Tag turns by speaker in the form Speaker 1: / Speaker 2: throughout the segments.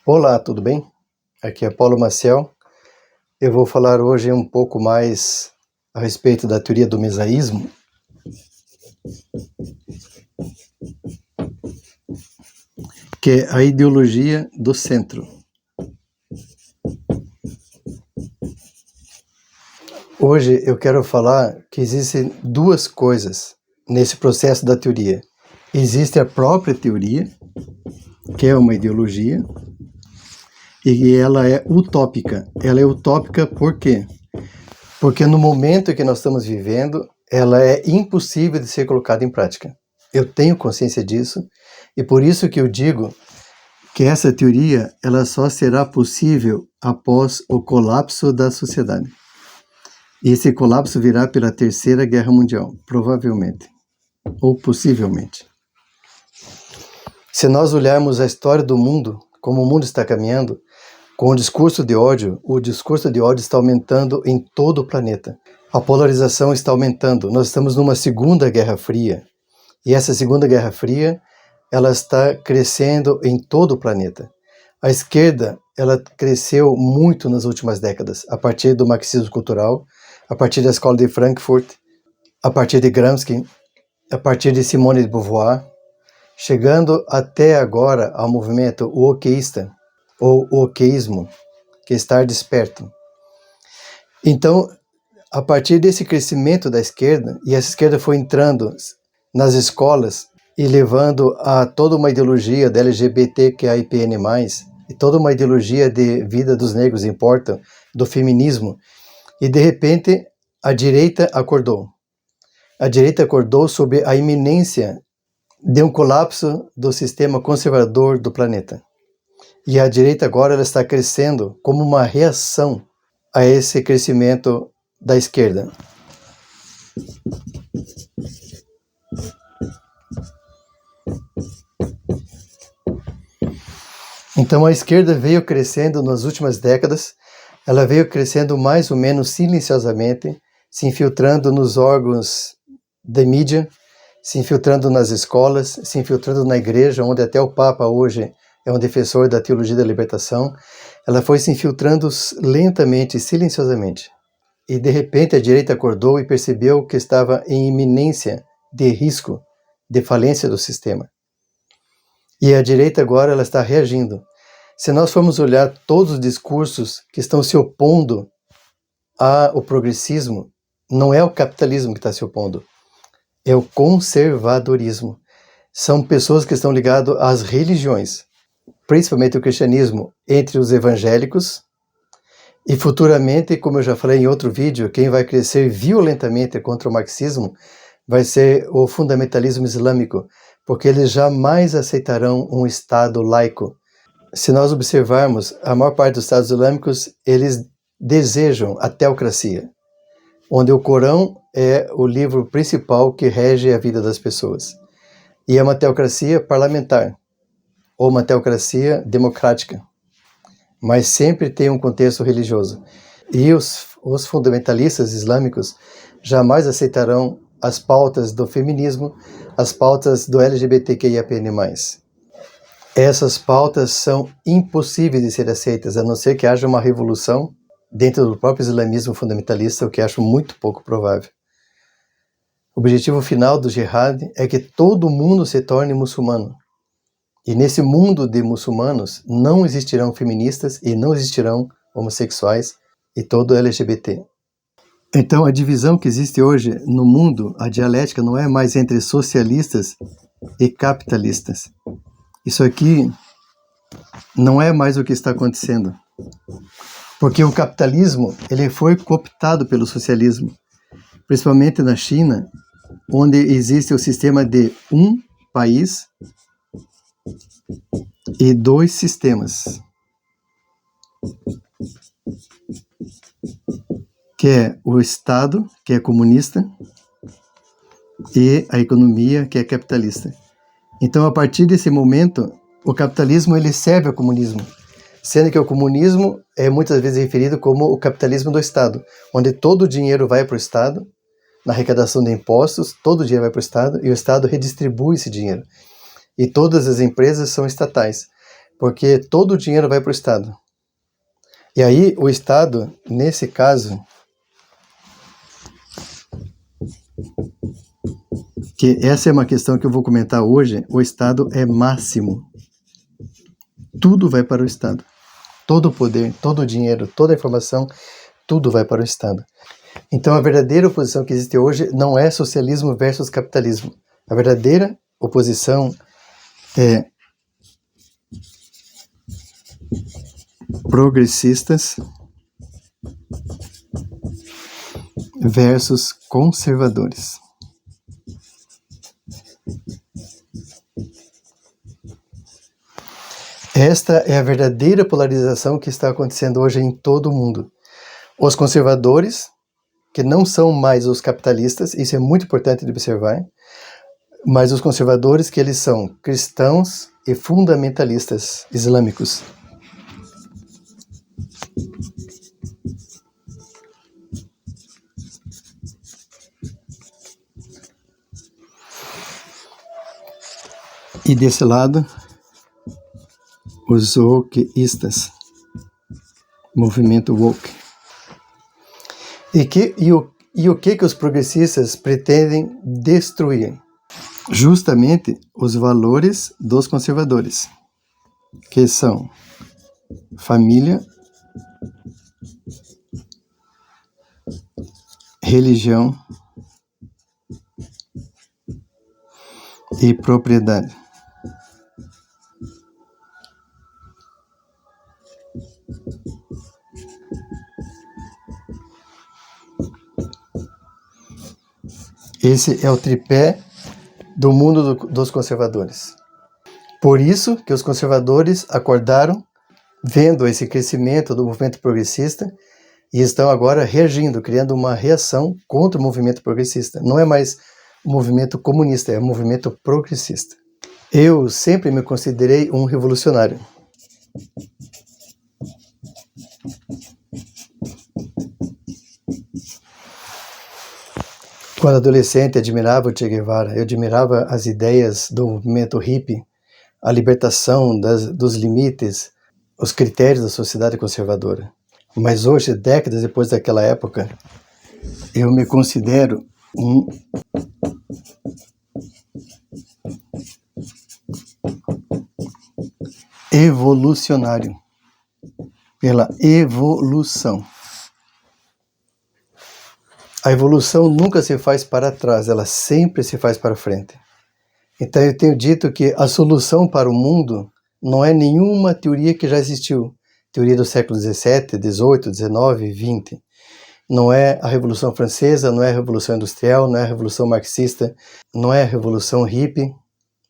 Speaker 1: Olá, tudo bem? Aqui é Paulo Maciel. Eu vou falar hoje um pouco mais a respeito da teoria do mesaísmo, que é a ideologia do centro. Hoje eu quero falar que existem duas coisas nesse processo da teoria. Existe a própria teoria, que é uma ideologia, e ela é utópica. Ela é utópica por quê? Porque no momento que nós estamos vivendo, ela é impossível de ser colocada em prática. Eu tenho consciência disso, e por isso que eu digo que essa teoria ela só será possível após o colapso da sociedade. E esse colapso virá pela Terceira Guerra Mundial, provavelmente, ou possivelmente. Se nós olharmos a história do mundo, como o mundo está caminhando, com o discurso de ódio está aumentando em todo o planeta. A polarização está aumentando. Nós estamos numa Segunda Guerra Fria. E essa Segunda Guerra Fria, ela está crescendo em todo o planeta. A esquerda, ela cresceu muito nas últimas décadas, a partir do marxismo cultural, a partir da Escola de Frankfurt, a partir de Gramsci, a partir de Simone de Beauvoir, chegando até agora ao movimento wokeísta, ou wokeísmo, que é estar desperto. Então, a partir desse crescimento da esquerda, e essa esquerda foi entrando nas escolas e levando a toda uma ideologia da LGBTQIAPN+, e toda uma ideologia de vida dos negros importa, do feminismo, e de repente a direita acordou. A direita acordou sobre a iminência de um colapso do sistema conservador do planeta. E a direita agora ela está crescendo como uma reação a esse crescimento da esquerda. Então a esquerda veio crescendo nas últimas décadas, ela veio crescendo mais ou menos silenciosamente, se infiltrando nos órgãos da mídia, se infiltrando nas escolas, se infiltrando na igreja, onde até o Papa hoje é um defensor da teologia da libertação. Ela foi se infiltrando lentamente, silenciosamente. E de repente a direita acordou e percebeu que estava em iminência de risco, de falência do sistema. E a direita agora ela está reagindo. Se nós formos olhar todos os discursos que estão se opondo ao progressismo, não é o capitalismo que está se opondo, é o conservadorismo. São pessoas que estão ligadas às religiões, principalmente o cristianismo, entre os evangélicos, e futuramente, como eu já falei em outro vídeo, quem vai crescer violentamente contra o marxismo vai ser o fundamentalismo islâmico, porque eles jamais aceitarão um Estado laico. Se nós observarmos, a maior parte dos Estados islâmicos, eles desejam a teocracia, onde o Corão é o livro principal que rege a vida das pessoas. E é uma teocracia parlamentar, ou uma teocracia democrática, mas sempre tem um contexto religioso. E os fundamentalistas islâmicos jamais aceitarão as pautas do feminismo, as pautas do LGBTQIAPN+. Essas pautas são impossíveis de ser aceitas, a não ser que haja uma revolução dentro do próprio islamismo fundamentalista, o que acho muito pouco provável. O objetivo final do jihad é que todo mundo se torne muçulmano. E nesse mundo de muçulmanos não existirão feministas e não existirão homossexuais e todo LGBT. Então a divisão que existe hoje no mundo, a dialética não é mais entre socialistas e capitalistas. Isso aqui não é mais o que está acontecendo. Porque o capitalismo ele foi cooptado pelo socialismo, principalmente na China, onde existe o sistema de um país e dois sistemas, que é o Estado, que é comunista, e a economia, que é capitalista. Então, a partir desse momento, o capitalismo ele serve ao comunismo, sendo que o comunismo é muitas vezes referido como o capitalismo do Estado, onde todo o dinheiro vai para o Estado, na arrecadação de impostos, todo o dinheiro vai para o Estado e o Estado redistribui esse dinheiro. E todas as empresas são estatais. porque todo o dinheiro vai para o Estado. E aí o Estado, nesse caso, que essa é uma questão que eu vou comentar hoje, o Estado é máximo. Tudo vai para o Estado. Todo o poder, todo o dinheiro, toda a informação, tudo vai para o Estado. Então a verdadeira oposição que existe hoje não é socialismo versus capitalismo. A verdadeira oposição é progressistas versus conservadores. Esta é a verdadeira polarização que está acontecendo hoje em todo o mundo. Os conservadores, que não são mais os capitalistas, isso é muito importante de observar, mas os conservadores que eles são cristãos e fundamentalistas islâmicos. E desse lado, os wokeistas, movimento woke. E o que os progressistas pretendem destruir? Justamente os valores dos conservadores, que são família, religião e propriedade. Esse é o tripé do mundo dos conservadores. Por isso que os conservadores acordaram, vendo esse crescimento do movimento progressista, e estão agora reagindo, criando uma reação contra o movimento progressista. Não é mais um movimento comunista, é um movimento progressista. Eu sempre me considerei um revolucionário. Quando adolescente, admirava o Che Guevara, eu admirava as ideias do movimento hippie, a libertação dos limites, os critérios da sociedade conservadora. Mas hoje, décadas depois daquela época, eu me considero um evolucionário, pela evolução. A evolução nunca se faz para trás, ela sempre se faz para frente. Então eu tenho dito que a solução para o mundo não é nenhuma teoria que já existiu. Teoria do século XVII, XVIII, XIX, XX. Não é a Revolução Francesa, não é a Revolução Industrial, não é a Revolução Marxista, não é a Revolução Hippie.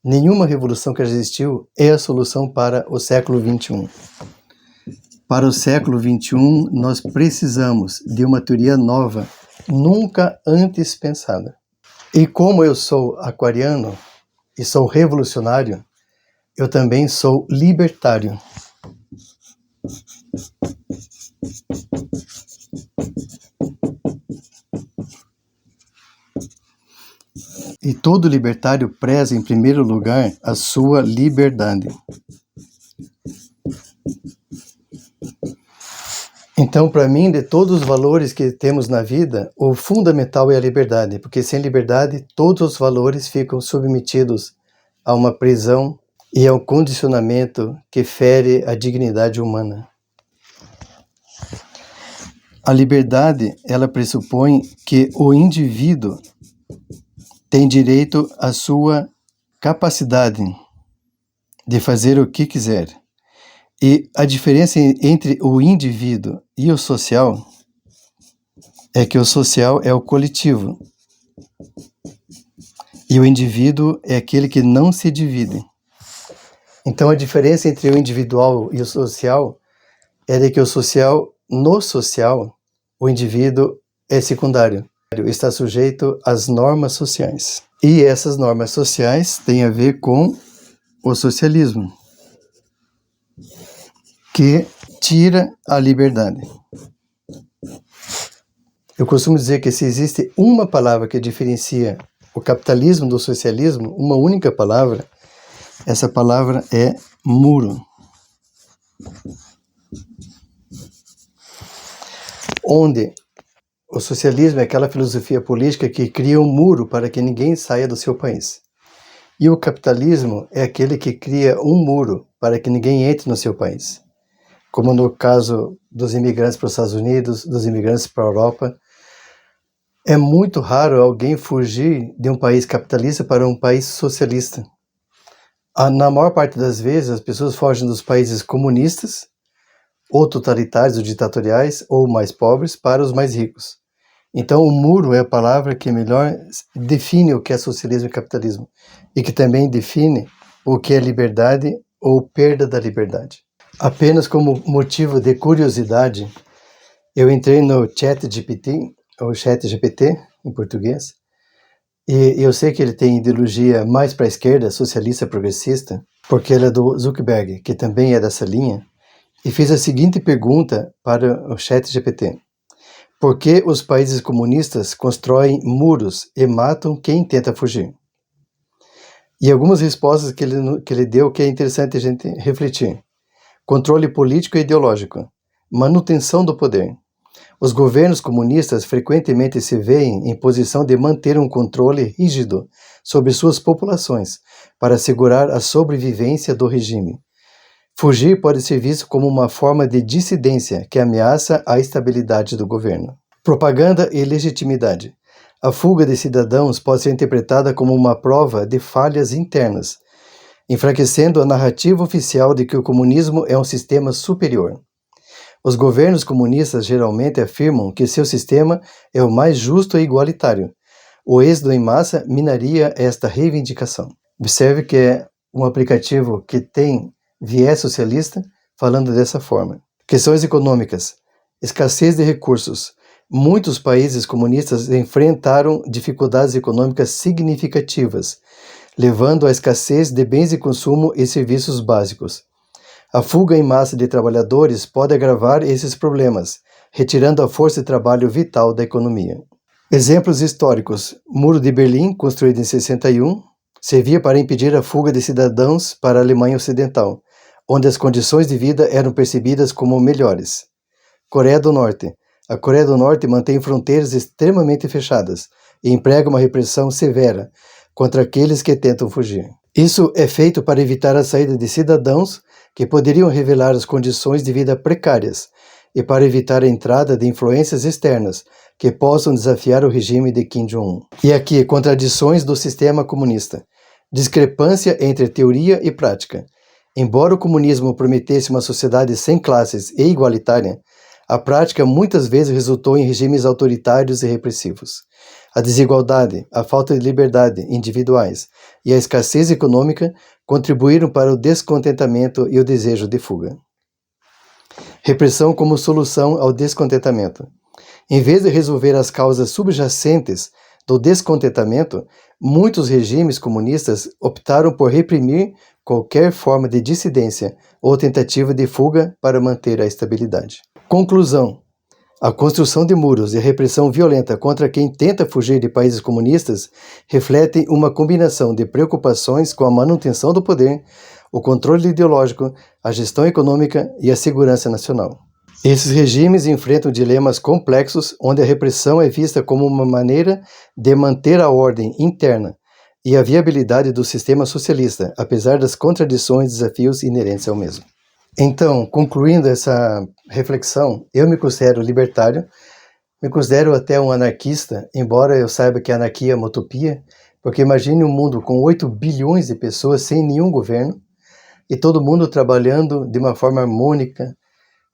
Speaker 1: Nenhuma revolução que já existiu é a solução para o século XXI. Para o século XXI, nós precisamos de uma teoria nova, nunca antes pensada. E como eu sou aquariano e sou revolucionário, eu também sou libertário. E todo libertário preza em primeiro lugar a sua liberdade. Então, para mim, de todos os valores que temos na vida, o fundamental é a liberdade, porque sem liberdade, todos os valores ficam submetidos a uma prisão e a um condicionamento que fere a dignidade humana. A liberdade, ela pressupõe que o indivíduo tem direito à sua capacidade de fazer o que quiser. E a diferença entre o indivíduo e o social é que o social é o coletivo e o indivíduo é aquele que não se divide. Então a diferença entre o individual e o social é de que no social, o indivíduo é secundário, está sujeito às normas sociais. E essas normas sociais têm a ver com o socialismo, que tira a liberdade. Eu costumo dizer que se existe uma palavra que diferencia o capitalismo do socialismo, uma única palavra, essa palavra é muro. onde o socialismo é aquela filosofia política que cria um muro para que ninguém saia do seu país. E o capitalismo é aquele que cria um muro para que ninguém entre no seu país. Como no caso dos imigrantes para os Estados Unidos, dos imigrantes para a Europa. É muito raro alguém fugir de um país capitalista para um país socialista. Na maior parte das vezes, as pessoas fogem dos países comunistas, ou totalitários, ou ditatoriais, ou mais pobres, para os mais ricos. Então, o muro é a palavra que melhor define o que é socialismo e capitalismo, e que também define o que é liberdade ou perda da liberdade. Apenas como motivo de curiosidade, eu entrei no ChatGPT, ou ChatGPT em português, e eu sei que ele tem ideologia mais para a esquerda, socialista progressista, porque ele é do Zuckerberg, que também é dessa linha, e fiz a seguinte pergunta para o ChatGPT: por que os países comunistas constroem muros e matam quem tenta fugir? E algumas respostas que ele deu que é interessante a gente refletir: controle político e ideológico, manutenção do poder. Os governos comunistas frequentemente se veem em posição de manter um controle rígido sobre suas populações para assegurar a sobrevivência do regime. Fugir pode ser visto como uma forma de dissidência que ameaça a estabilidade do governo. Propaganda e legitimidade. A fuga de cidadãos pode ser interpretada como uma prova de falhas internas, enfraquecendo a narrativa oficial de que o comunismo é um sistema superior. Os governos comunistas geralmente afirmam que seu sistema é o mais justo e igualitário. O êxodo em massa minaria esta reivindicação. Observe que é um aplicativo que tem viés socialista falando dessa forma. Questões econômicas. Escassez de recursos. Muitos países comunistas enfrentaram dificuldades econômicas significativas, levando à escassez de bens de consumo e serviços básicos. A fuga em massa de trabalhadores pode agravar esses problemas, retirando a força de trabalho vital da economia. Exemplos históricos. Muro de Berlim, construído em 61, servia para impedir a fuga de cidadãos para a Alemanha Ocidental, onde as condições de vida eram percebidas como melhores. Coreia do Norte. A Coreia do Norte mantém fronteiras extremamente fechadas e emprega uma repressão severa contra aqueles que tentam fugir. Isso é feito para evitar a saída de cidadãos que poderiam revelar as condições de vida precárias e para evitar a entrada de influências externas que possam desafiar o regime de Kim Jong-un. E aqui, contradições do sistema comunista. Discrepância entre teoria e prática. Embora o comunismo prometesse uma sociedade sem classes e igualitária, a prática muitas vezes resultou em regimes autoritários e repressivos. A desigualdade, a falta de liberdade individuais e a escassez econômica contribuíram para o descontentamento e o desejo de fuga. Repressão como solução ao descontentamento. Em vez de resolver as causas subjacentes do descontentamento, muitos regimes comunistas optaram por reprimir qualquer forma de dissidência ou tentativa de fuga para manter a estabilidade. Conclusão. A construção de muros e a repressão violenta contra quem tenta fugir de países comunistas refletem uma combinação de preocupações com a manutenção do poder, o controle ideológico, a gestão econômica e a segurança nacional. Esses regimes enfrentam dilemas complexos onde a repressão é vista como uma maneira de manter a ordem interna e a viabilidade do sistema socialista, apesar das contradições e desafios inerentes ao mesmo. Então, concluindo essa reflexão, eu me considero libertário, me considero até um anarquista, embora eu saiba que a anarquia é uma utopia, porque imagine um mundo com 8 bilhões de pessoas sem nenhum governo e todo mundo trabalhando de uma forma harmônica,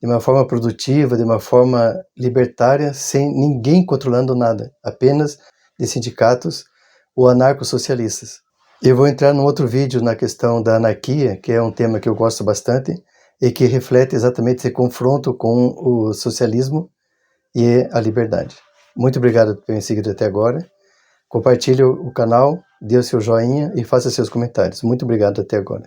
Speaker 1: de uma forma produtiva, de uma forma libertária, sem ninguém controlando nada, apenas de sindicatos ou anarcossocialistas. Eu vou entrar num outro vídeo na questão da anarquia, que é um tema que eu gosto bastante, e que reflete exatamente esse confronto com o socialismo e a liberdade. Muito obrigado por me seguir até agora. Compartilhe o canal, dê o seu joinha e faça seus comentários. Muito obrigado até agora.